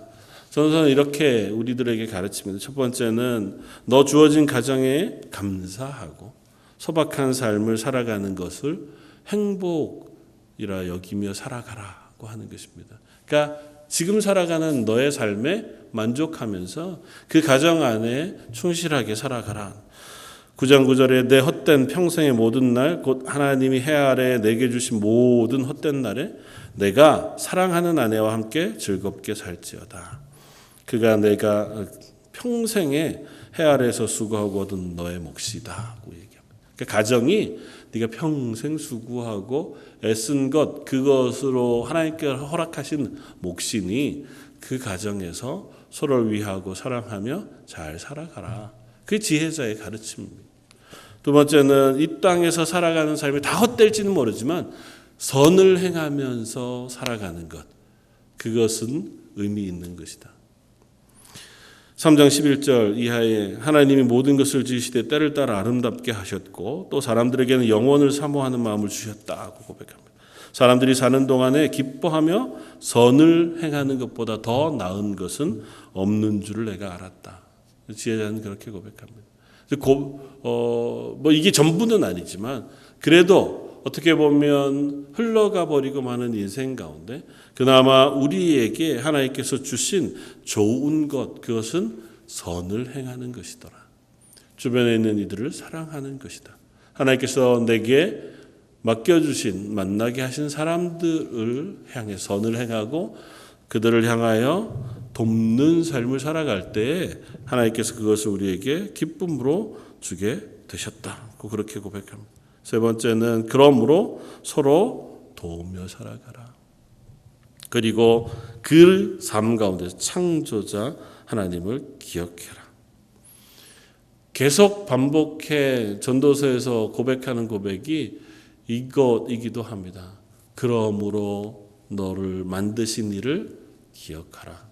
전도서는 이렇게 우리들에게 가르칩니다. 첫 번째는 너 주어진 가정에 감사하고 소박한 삶을 살아가는 것을 행복이라 여기며 살아가라고 하는 것입니다. 그러니까 지금 살아가는 너의 삶에 만족하면서 그 가정 안에 충실하게 살아가라. 9장 9절에 내 헛된 평생의 모든 날 곧 하나님이 해 아래 내게 주신 모든 헛된 날에 내가 사랑하는 아내와 함께 즐겁게 살지어다. 그가 내가 평생에 해 아래에서 수고하고 얻은 너의 몫이다고 얘기합니다. 그러니까 가정이 네가 평생 수고하고 애쓴 것, 그것으로 하나님께 허락하신 몫이니 그 가정에서 서로를 위하고 사랑하며 잘 살아가라. 그게 지혜자의 가르침입니다. 두 번째는 이 땅에서 살아가는 삶이 다 헛될지는 모르지만 선을 행하면서 살아가는 것, 그것은 의미 있는 것이다. 3장 11절 이하에 하나님이 모든 것을 지으시되 때를 따라 아름답게 하셨고 또 사람들에게는 영원을 사모하는 마음을 주셨다고 고백합니다. 사람들이 사는 동안에 기뻐하며 선을 행하는 것보다 더 나은 것은 없는 줄을 내가 알았다. 지혜자는 그렇게 고백합니다. 이게 전부는 아니지만 그래도 어떻게 보면 흘러가 버리고 마는 인생 가운데 그나마 우리에게 하나님께서 주신 좋은 것, 그것은 선을 행하는 것이더라. 주변에 있는 이들을 사랑하는 것이다. 하나님께서 내게 맡겨주신, 만나게 하신 사람들을 향해 선을 행하고 그들을 향하여 돕는 삶을 살아갈 때에 하나님께서 그것을 우리에게 기쁨으로 주게 되셨다고 그렇게 고백합니다. 세 번째는 그러므로 서로 도우며 살아가라. 그리고 그 삶 가운데서 창조자 하나님을 기억해라. 계속 반복해 전도서에서 고백하는 고백이 이것이기도 합니다. 그러므로 너를 만드신 이를 기억하라.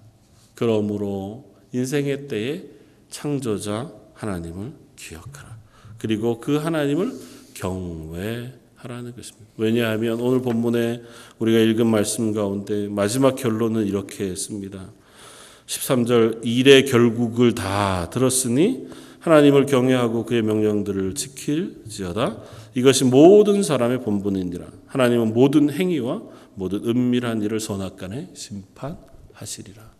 그러므로 인생의 때에 창조자 하나님을 기억하라. 그리고 그 하나님을 경외하라는 것입니다. 왜냐하면 오늘 본문에 우리가 읽은 말씀 가운데 마지막 결론은 이렇게 씁니다. 13절 일의 결국을 다 들었으니 하나님을 경외하고 그의 명령들을 지킬지어다. 이것이 모든 사람의 본분이니라. 하나님은 모든 행위와 모든 은밀한 일을 선악간에 심판하시리라.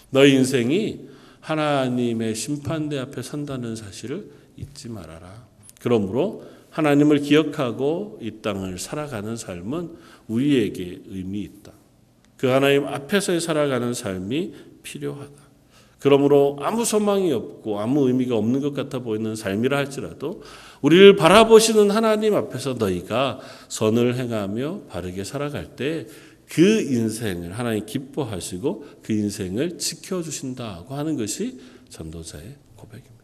너의 인생이 하나님의 심판대 앞에 선다는 사실을 잊지 말아라. 그러므로 하나님을 기억하고 이 땅을 살아가는 삶은 우리에게 의미 있다. 그 하나님 앞에서 살아가는 삶이 필요하다. 그러므로 아무 소망이 없고 아무 의미가 없는 것 같아 보이는 삶이라 할지라도 우리를 바라보시는 하나님 앞에서 너희가 선을 행하며 바르게 살아갈 때 그 인생을 하나님 기뻐하시고 그 인생을 지켜주신다고 하는 것이 전도자의 고백입니다.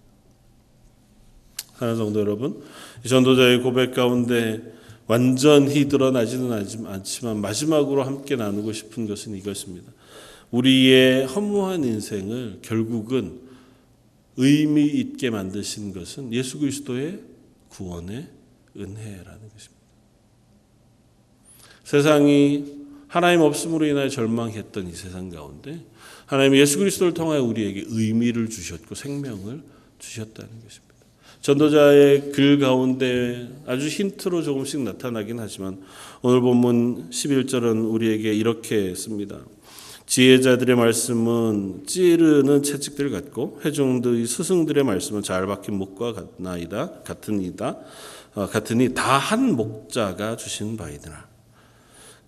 하나 정도 여러분, 이 전도자의 고백 가운데 완전히 드러나지는 않지만 마지막으로 함께 나누고 싶은 것은 이것입니다. 우리의 허무한 인생을 결국은 의미 있게 만드신 것은 예수 그리스도의 구원의 은혜라는 것입니다. 세상이 하나님 없음으로 인하여 절망했던 이 세상 가운데 하나님이 예수 그리스도를 통하여 우리에게 의미를 주셨고 생명을 주셨다는 것입니다. 전도자의 글 가운데 아주 힌트로 조금씩 나타나긴 하지만 오늘 본문 11절은 우리에게 이렇게 씁니다. 지혜자들의 말씀은 찌르는 채찍들 같고 회중들의 스승들의 말씀은 잘 박힌 목과 같으니 다 한 목자가 주신 바이더라.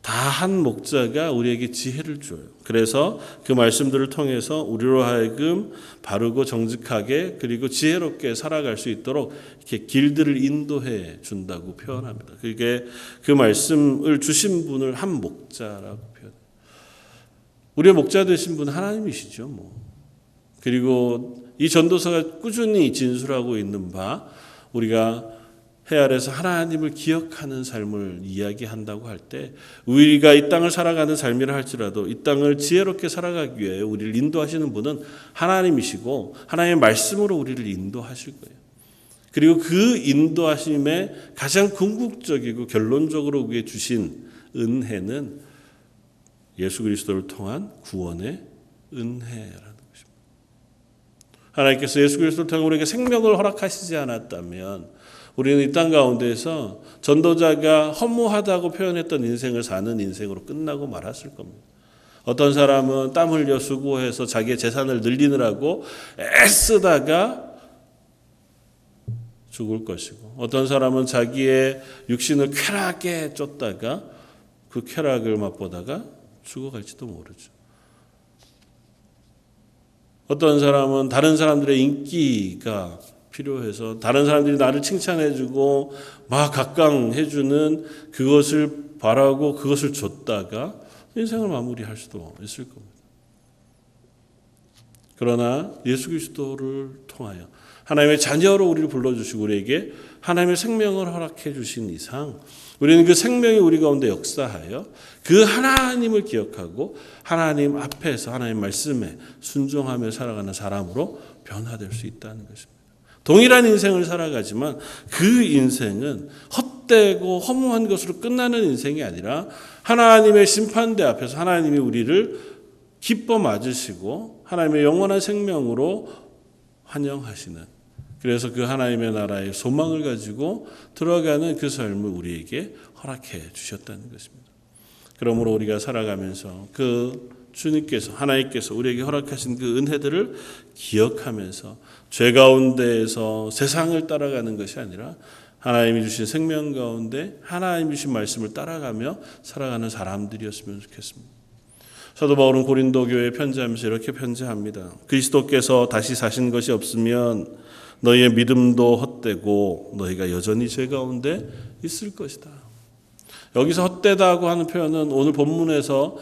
다 한 목자가 우리에게 지혜를 줘요. 그래서 그 말씀들을 통해서 우리로 하여금 바르고 정직하게 그리고 지혜롭게 살아갈 수 있도록 이렇게 길들을 인도해 준다고 표현합니다. 그게 그 말씀을 주신 분을 한 목자라고 표현해요. 우리의 목자 되신 분은 하나님이시죠. 그리고 이 전도서가 꾸준히 진술하고 있는 바 우리가 해 아래서 하나님을 기억하는 삶을 이야기한다고 할 때 우리가 이 땅을 살아가는 삶이라 할지라도 이 땅을 지혜롭게 살아가기 위해 우리를 인도하시는 분은 하나님이시고 하나님의 말씀으로 우리를 인도하실 거예요. 그리고 그 인도하심의 가장 궁극적이고 결론적으로 우리에게 주신 은혜는 예수 그리스도를 통한 구원의 은혜라는 것입니다. 하나님께서 예수 그리스도를 통해 우리에게 생명을 허락하시지 않았다면 우리는 이 땅 가운데에서 전도자가 허무하다고 표현했던 인생을 사는 인생으로 끝나고 말았을 겁니다. 어떤 사람은 땀 흘려 수고해서 자기의 재산을 늘리느라고 애쓰다가 죽을 것이고 어떤 사람은 자기의 육신을 쾌락에 쫓다가 그 쾌락을 맛보다가 죽어갈지도 모르죠. 어떤 사람은 다른 사람들의 인기가 필요해서 다른 사람들이 나를 칭찬해주고 막 각광해주는 그것을 바라고 그것을 줬다가 인생을 마무리할 수도 있을 겁니다. 그러나 예수 그리스도를 통하여 하나님의 자녀로 우리를 불러주시고 우리에게 하나님의 생명을 허락해 주신 이상 우리는 그 생명이 우리 가운데 역사하여 그 하나님을 기억하고 하나님 앞에서 하나님 말씀에 순종하며 살아가는 사람으로 변화될 수 있다는 것입니다. 동일한 인생을 살아가지만 그 인생은 헛되고 허무한 것으로 끝나는 인생이 아니라 하나님의 심판대 앞에서 하나님이 우리를 기뻐 맞으시고 하나님의 영원한 생명으로 환영하시는 그래서 그 하나님의 나라의 소망을 가지고 들어가는 그 삶을 우리에게 허락해 주셨다는 것입니다. 그러므로 우리가 살아가면서 그 주님께서 하나님께서 우리에게 허락하신 그 은혜들을 기억하면서 죄 가운데에서 세상을 따라가는 것이 아니라 하나님이 주신 생명 가운데 하나님이 주신 말씀을 따라가며 살아가는 사람들이었으면 좋겠습니다. 사도 바울은 고린도 교회에 편지하면서 이렇게 편지합니다. 그리스도께서 다시 사신 것이 없으면 너희의 믿음도 헛되고 너희가 여전히 죄 가운데 있을 것이다. 여기서 헛되다고 하는 표현은 오늘 본문에서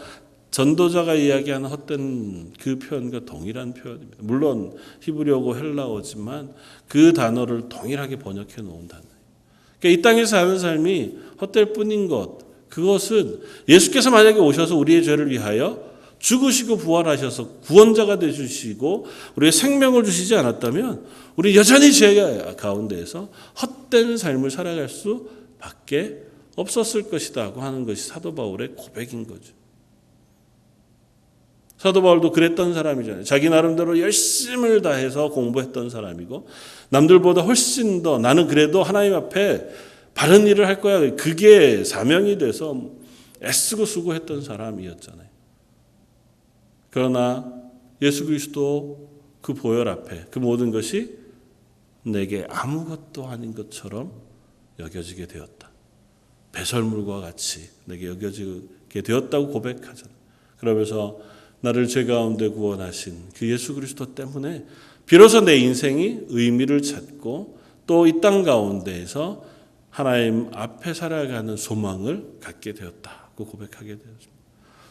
전도자가 이야기하는 헛된 그 표현과 동일한 표현입니다. 물론 히브리어고 헬라어지만 그 단어를 동일하게 번역해 놓은 단어예요. 그러니까 이 땅에서 사는 삶이 헛될 뿐인 것, 그것은 예수께서 만약에 오셔서 우리의 죄를 위하여 죽으시고 부활하셔서 구원자가 되주시고 우리의 생명을 주시지 않았다면 우리 여전히 죄 가운데에서 헛된 삶을 살아갈 수밖에 없었을 것이다 하는 것이 사도 바울의 고백인 거죠. 사도 바울도 그랬던 사람이잖아요. 자기 나름대로 열심을 다해서 공부했던 사람이고 남들보다 훨씬 더 나는 그래도 하나님 앞에 바른 일을 할 거야. 그게 사명이 돼서 애쓰고 수고했던 사람이었잖아요. 그러나 예수 그리스도 그 보혈 앞에 그 모든 것이 내게 아무것도 아닌 것처럼 여겨지게 되었다. 배설물과 같이 내게 여겨지게 되었다고 고백하잖아요. 그러면서 나를 죄 가운데 구원하신 그 예수 그리스도 때문에 비로소 내 인생이 의미를 찾고 또 이 땅 가운데에서 하나님 앞에 살아가는 소망을 갖게 되었다고 고백하게 되었습니다.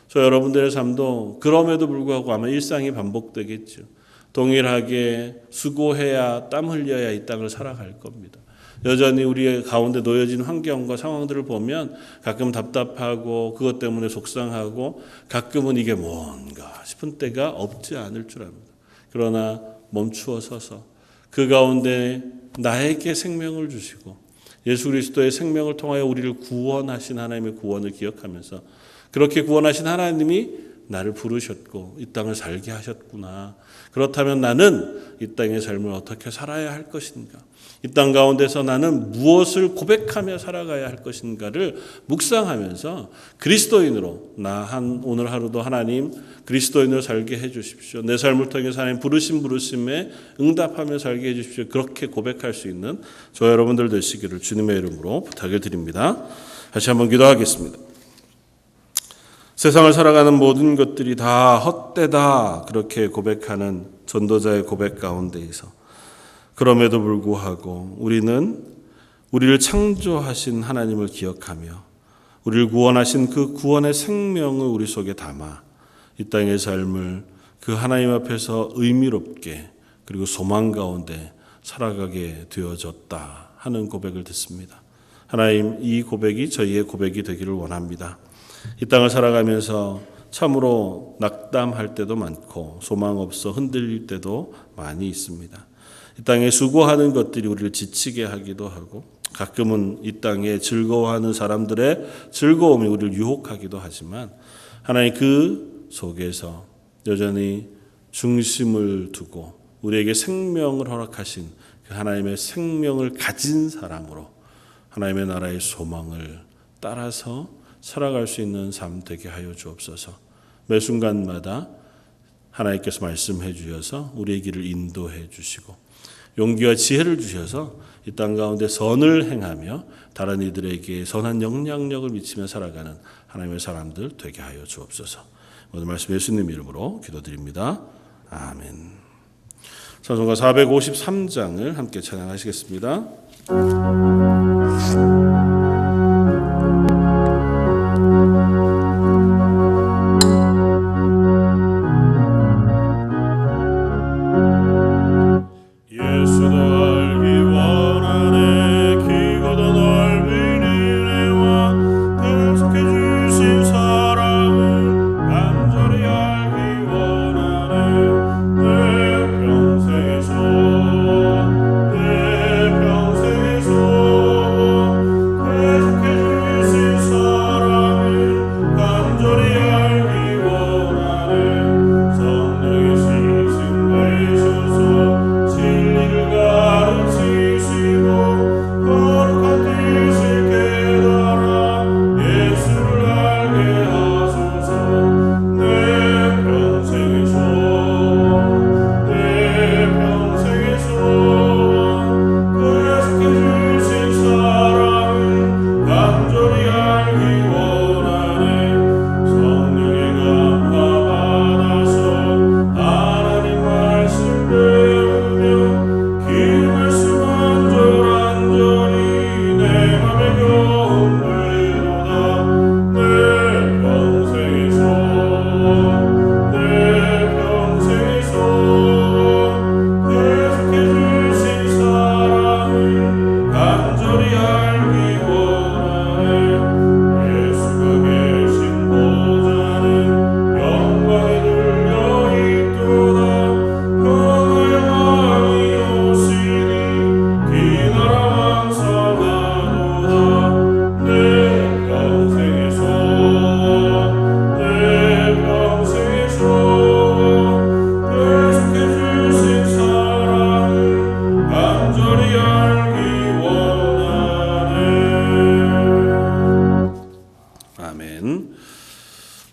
저 여러분들의 삶도 그럼에도 불구하고 아마 일상이 반복되겠죠. 동일하게 수고해야 땀 흘려야 이 땅을 살아갈 겁니다. 여전히 우리의 가운데 놓여진 환경과 상황들을 보면 가끔 답답하고 그것 때문에 속상하고 가끔은 이게 뭔가 싶은 때가 없지 않을 줄 압니다. 그러나 멈추어 서서 그 가운데 나에게 생명을 주시고 예수 그리스도의 생명을 통하여 우리를 구원하신 하나님의 구원을 기억하면서 그렇게 구원하신 하나님이 나를 부르셨고 이 땅을 살게 하셨구나. 그렇다면 나는 이 땅의 삶을 어떻게 살아야 할 것인가? 이 땅 가운데서 나는 무엇을 고백하며 살아가야 할 것인가를 묵상하면서 그리스도인으로 오늘 하루도 하나님 그리스도인으로 살게 해 주십시오. 내 삶을 통해서 하나님 부르심에 응답하며 살게 해 주십시오. 그렇게 고백할 수 있는 저 여러분들 되시기를 주님의 이름으로 부탁을 드립니다. 다시 한번 기도하겠습니다. 세상을 살아가는 모든 것들이 다 헛되다 그렇게 고백하는 전도자의 고백 가운데에서 그럼에도 불구하고 우리는 우리를 창조하신 하나님을 기억하며 우리를 구원하신 그 구원의 생명을 우리 속에 담아 이 땅의 삶을 그 하나님 앞에서 의미롭게 그리고 소망 가운데 살아가게 되어졌다 하는 고백을 듣습니다. 하나님, 이 고백이 저희의 고백이 되기를 원합니다. 이 땅을 살아가면서 참으로 낙담할 때도 많고 소망 없어 흔들릴 때도 많이 있습니다. 이 땅에 수고하는 것들이 우리를 지치게 하기도 하고 가끔은 이 땅에 즐거워하는 사람들의 즐거움이 우리를 유혹하기도 하지만 하나님 그 속에서 여전히 중심을 두고 우리에게 생명을 허락하신 그 하나님의 생명을 가진 사람으로 하나님의 나라의 소망을 따라서 살아갈 수 있는 삶 되게 하여 주옵소서. 매 순간마다 하나님께서 말씀해 주셔서 우리의 길을 인도해 주시고 용기와 지혜를 주셔서 이 땅 가운데 선을 행하며 다른 이들에게 선한 영향력을 미치며 살아가는 하나님의 사람들 되게 하여 주옵소서. 오늘 말씀 예수님 이름으로 기도드립니다. 아멘. 찬송가 453장을 함께 찬양하시겠습니다.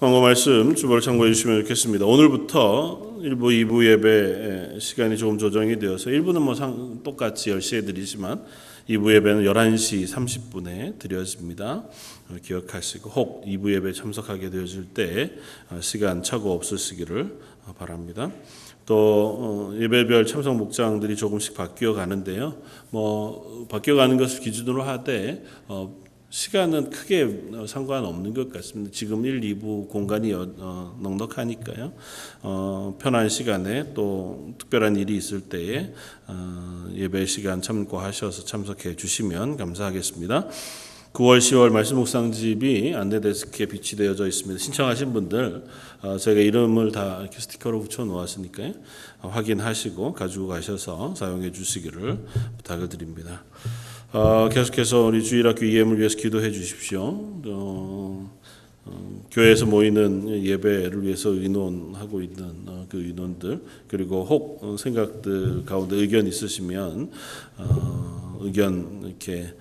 광고 말씀 주보를 참고해 주시면 좋겠습니다. 오늘부터 1부, 2부 예배 시간이 조금 조정이 되어서 1부는 똑같이 10시에 드리지만 2부 예배는 11시 30분에 드려집니다. 기억하시고 혹 2부 예배 참석하게 되어질 때 시간 착오 없으시기를 바랍니다. 또 예배별 참석 목장들이 조금씩 바뀌어 가는데요. 바뀌어 가는 것을 기준으로 하되 시간은 크게 상관없는 것 같습니다. 지금 1, 2부 공간이 넉넉하니까요. 편한 시간에 또 특별한 일이 있을 때에 예배 시간 참고하셔서 참석해 주시면 감사하겠습니다. 9월, 10월 말씀 묵상집이 안내 데스크에 비치되어져 있습니다. 신청하신 분들 저희가 이름을 다 이렇게 스티커로 붙여 놓았으니까요. 확인하시고 가지고 가셔서 사용해 주시기를 부탁을 드립니다. 계속해서 우리 주일학교 EM을 위해서 기도해 주십시오. 교회에서 모이는 예배를 위해서 의논하고 있는 그 의논들, 그리고 혹 생각들 가운데 의견 있으시면 의견 이렇게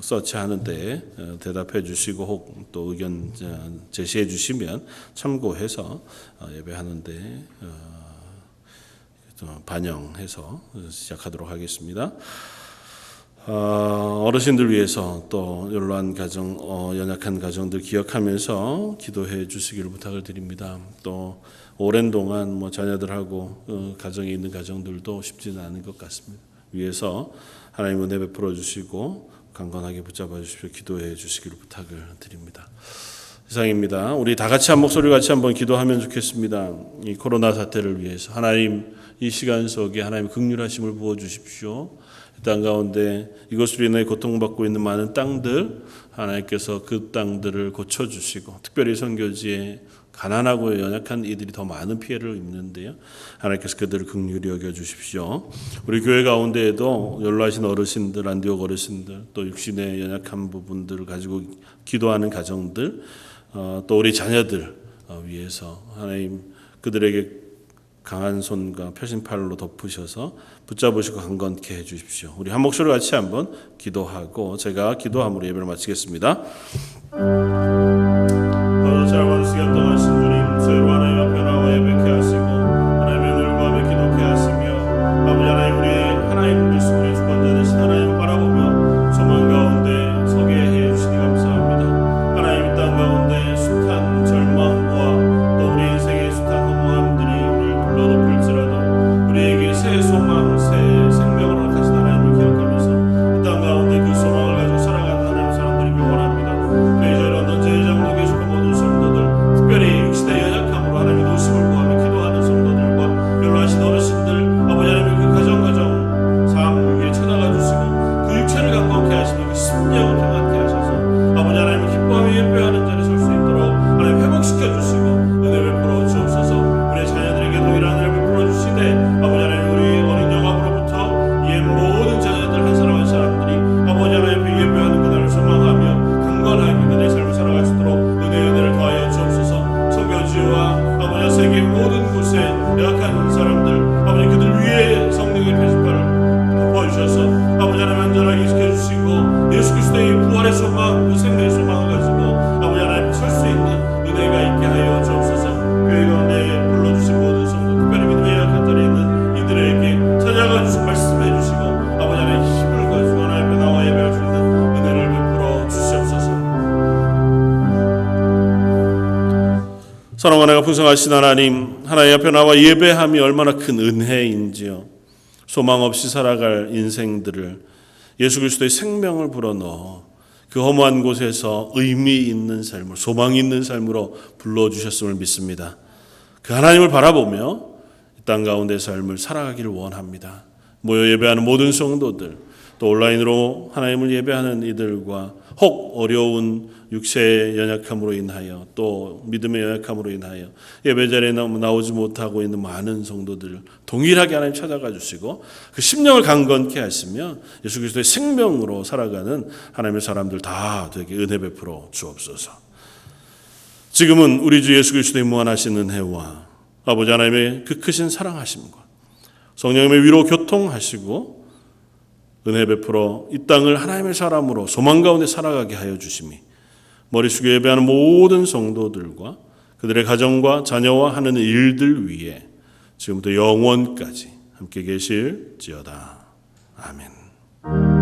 서치하는데 대답해 주시고, 혹 또 의견 제시해 주시면 참고해서 예배하는데 반영해서 시작하도록 하겠습니다. 어르신들 위해서 또 연로한 가정, 연약한 가정들 기억하면서 기도해 주시기를 부탁을 드립니다. 또 오랜 동안 자녀들하고 가정에 있는 가정들도 쉽지는 않은 것 같습니다. 위에서 하나님 은혜 베풀어 주시고 강건하게 붙잡아 주십시오. 기도해 주시기를 부탁을 드립니다. 이상입니다. 우리 다 같이 한 목소리 같이 한번 기도하면 좋겠습니다. 이 코로나 사태를 위해서 하나님, 이 시간 속에 하나님 긍휼하심을 부어 주십시오. 땅 가운데 이것으로 인해 고통받고 있는 많은 땅들, 하나님께서 그 땅들을 고쳐주시고, 특별히 선교지에 가난하고 연약한 이들이 더 많은 피해를 입는데요, 하나님께서 그들을 긍휼히 여겨주십시오. 우리 교회 가운데에도 연로하신 어르신들, 안디옥 어르신들, 또 육신의 연약한 부분들을 가지고 기도하는 가정들, 또 우리 자녀들 위해서 하나님 그들에게 강한 손과 펴신 팔로 덮으셔서 붙잡으시고 강건케 해주십시오. 우리 한 목소리 같이 한번 기도하고 제가 기도함으로 예배를 마치겠습니다. 잘 받으시게 합당하신 주님, 저희로 하나님 앞에 나와 예배케 하시고 하나님의 은혜를 구하며 기도케 하시며 아버지 하나님, 우리 하나님 말씀으로 주권자 되신 하나님을 바라보며 소망 가운데 서게 해주시니 감사합니다. 하나님, 이 땅 가운데 숱한 절망과 또 우리 인생의 숱한 허무함들이 우리를 둘러덮을지라도 우리에게 새 소망, 새 생명을 허락하신 하나님을 기억하면서 이 땅 가운데 그 소망을 가지고 살아가는 하나님 사람들이길 원합니다. 저희 런던 제2장로 계시고 모든 성도들, 특별히 육신의 연약함으로 하나님의 도심을 구하며 기도하는 성도들과 연로하신 어르신들, 아버지 하나님 그 가정 삶 위에 찾아가 주시고 그 육체를 강건케 하시며 그 심령을 평안케 하셔서 아버지 하나님을 기뻐하며 예배하는 자리에 설 수 있도록 하나님 회복시켜 주시고 은혜 베풀어 주옵소서. 우리 자녀들에게 동일한 은혜를 베풀어 주시되 아버지 하나님, 우리 어린 영화로부터 이 모든 자녀들 한 사람 한 사람들이 아버지 하나님 예배하는 그날을 소망하며 강건하게 그들의 삶을 살아갈 수 있도록 은혜를 더하여 주옵소서. 선교지와 아버지 세계 모든 곳에 연약한 사람들, 아버지 그들 위에 성령의 표시판을 덮어주셔서 아버지 하나님 안전하게 지켜주시고 예수 그리스도의 부활의 소망, 그 생명의 소망을 가지고 아버지 하나님 설 수 있는 은혜가 있게 하여 주옵소서. 교회 가운데 불러주신 모든 성도, 특별히 믿음의 연약한 자리에 있는 이들에게 찾아가 주시고 말씀해 주시고 아버지 하나님 힘을 가지고 하나님 앞에 나와 예배할 수 있는 은혜를 베풀어 주시옵소서. 사랑과 은혜가 풍성하신 하나님, 하나님 앞에 나와 예배함이 얼마나 큰 은혜인지요. 소망 없이 살아갈 인생들을 예수 그리스도의 생명을 불어넣어 그 허무한 곳에서 의미 있는 삶을, 소망 있는 삶으로 불러주셨음을 믿습니다. 그 하나님을 바라보며 이 땅 가운데 삶을 살아가기를 원합니다. 모여 예배하는 모든 성도들, 또 온라인으로 하나님을 예배하는 이들과 혹 어려운 육체의 연약함으로 인하여 또 믿음의 연약함으로 인하여 예배 자리에 나오지 못하고 있는 많은 성도들 동일하게 하나님 찾아가 주시고 그 심령을 강건케 하시며 예수 그리스도의 생명으로 살아가는 하나님의 사람들 다 되게 은혜 베풀어 주옵소서. 지금은 우리 주 예수 그리스도의 무한하신 은혜와 아버지 하나님의 그 크신 사랑하심과 성령님의 위로 교통하시고 은혜 베풀어 이 땅을 하나님의 사람으로 소망 가운데 살아가게 하여 주심이 머리 숙여 예배하는 모든 성도들과 그들의 가정과 자녀와 하는 일들 위에 지금부터 영원까지 함께 계실지어다. 아멘.